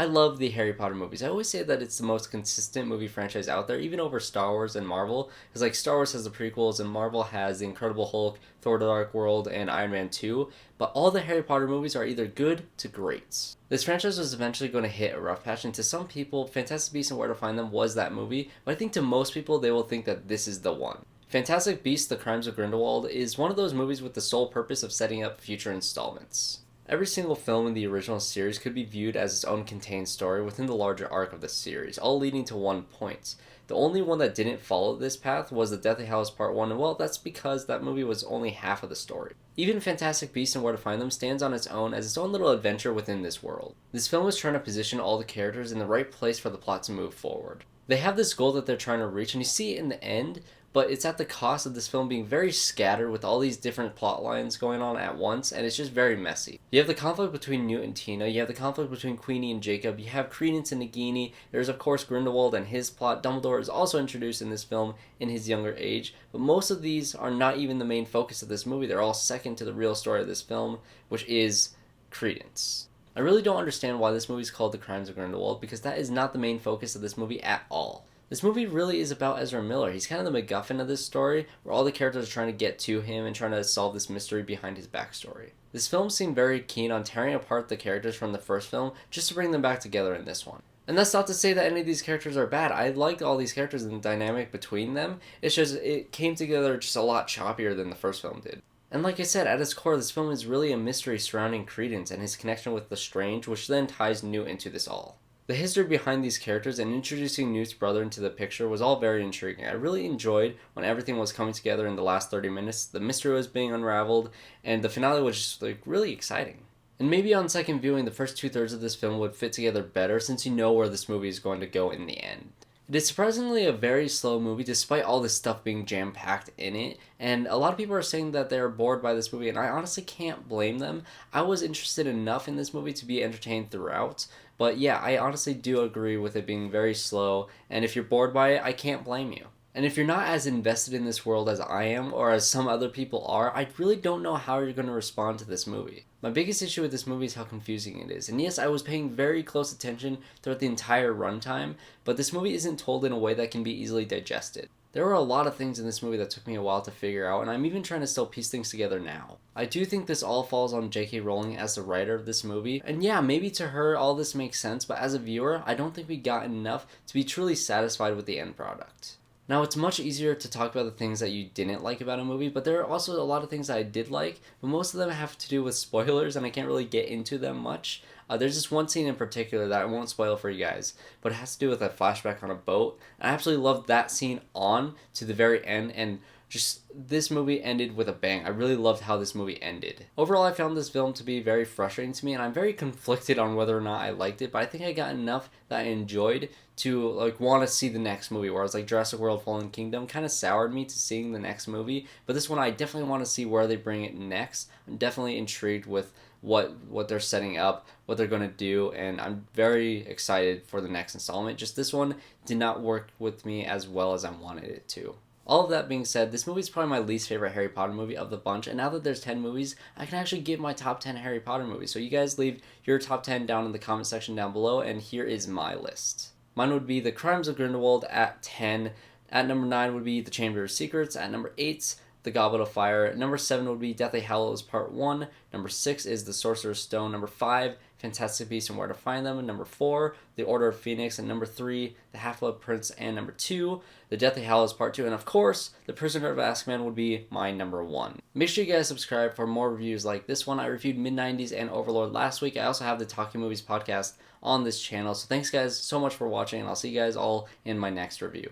I love the Harry Potter movies. I always say that it's the most consistent movie franchise out there, even over Star Wars and Marvel. Because like Star Wars has the prequels and Marvel has the Incredible Hulk, Thor: The Dark World, and Iron Man 2. But all the Harry Potter movies are either good to great. This franchise was eventually going to hit a rough patch, and to some people, Fantastic Beasts and Where to Find Them was that movie. But I think to most people, they will think that this is the one. Fantastic Beasts: The Crimes of Grindelwald is one of those movies with the sole purpose of setting up future installments. Every single film in the original series could be viewed as its own contained story within the larger arc of the series, all leading to one point. The only one that didn't follow this path was The Deathly Hallows Part 1, and well, that's because that movie was only half of the story. Even Fantastic Beasts and Where to Find Them stands on its own as its own little adventure within this world. This film is trying to position all the characters in the right place for the plot to move forward. They have this goal that they're trying to reach, and you see it in the end, but it's at the cost of this film being very scattered with all these different plot lines going on at once, and it's just very messy. You have the conflict between Newt and Tina, you have the conflict between Queenie and Jacob, you have Credence and Nagini, there's of course Grindelwald and his plot. Dumbledore is also introduced in this film in his younger age, but most of these are not even the main focus of this movie. They're all second to the real story of this film, which is Credence. I really don't understand why this movie is called The Crimes of Grindelwald, because that is not the main focus of this movie at all. This movie really is about Ezra Miller. He's kind of the MacGuffin of this story, where all the characters are trying to get to him and trying to solve this mystery behind his backstory. This film seemed very keen on tearing apart the characters from the first film, just to bring them back together in this one. And that's not to say that any of these characters are bad. I liked all these characters and the dynamic between them. It's just, it came together just a lot choppier than the first film did. And like I said, at its core, this film is really a mystery surrounding Credence and his connection with Lestrange, which then ties Newt into this all. The history behind these characters and introducing Newt's brother into the picture was all very intriguing. I really enjoyed when everything was coming together in the last 30 minutes, the mystery was being unraveled, and the finale was just like really exciting. And maybe on second viewing, the first 2/3 of this film would fit together better since you know where this movie is going to go in the end. It is surprisingly a very slow movie despite all this stuff being jam-packed in it, and a lot of people are saying that they're bored by this movie, and I honestly can't blame them. I was interested enough in this movie to be entertained throughout, but yeah, I honestly do agree with it being very slow, and if you're bored by it, I can't blame you. And if you're not as invested in this world as I am, or as some other people are, I really don't know how you're going to respond to this movie. My biggest issue with this movie is how confusing it is. And yes, I was paying very close attention throughout the entire runtime, but this movie isn't told in a way that can be easily digested. There were a lot of things in this movie that took me a while to figure out, and I'm even trying to still piece things together now. I do think this all falls on J.K. Rowling as the writer of this movie, and yeah, maybe to her all this makes sense, but as a viewer, I don't think we got enough to be truly satisfied with the end product. Now, it's much easier to talk about the things that you didn't like about a movie, but there are also a lot of things that I did like, but most of them have to do with spoilers, and I can't really get into them much. There's just one scene in particular that I won't spoil for you guys, but it has to do with a flashback on a boat. I absolutely loved that scene on to the very end, and just this movie ended with a bang. I really loved how this movie ended. Overall, I found this film to be very frustrating to me, and I'm very conflicted on whether or not I liked it, but I think I got enough that I enjoyed to like want to see the next movie, whereas like Jurassic World Fallen Kingdom kind of soured me to seeing the next movie, but this one I definitely want to see where they bring it next. I'm definitely intrigued with what they're setting up, what they're going to do, and I'm very excited for the next installment. Just this one did not work with me as well as I wanted it to. All of that being said, this movie is probably my least favorite Harry Potter movie of the bunch, and now that there's 10 movies, I can actually give my top 10 Harry Potter movies. So you guys leave your top 10 down in the comment section down below, and here is my list. Mine would be The Crimes of Grindelwald at 10. At number 9 would be The Chamber of Secrets. At number 8, The Goblet of Fire. Number 7 would be Deathly Hallows Part 1. Number 6 is The Sorcerer's Stone. Number 5, Fantastic Beasts and Where to Find Them. Number 4, The Order of Phoenix. And number 3, The Half-Blood Prince. And number 2, The Deathly Hallows Part 2. And of course, The Prisoner of Azkaban would be my number 1. Make sure you guys subscribe for more reviews like this one. I reviewed Mid-90s and Overlord last week. I also have the Talking Movies podcast on this channel. So thanks guys so much for watching, and I'll see you guys all in my next review.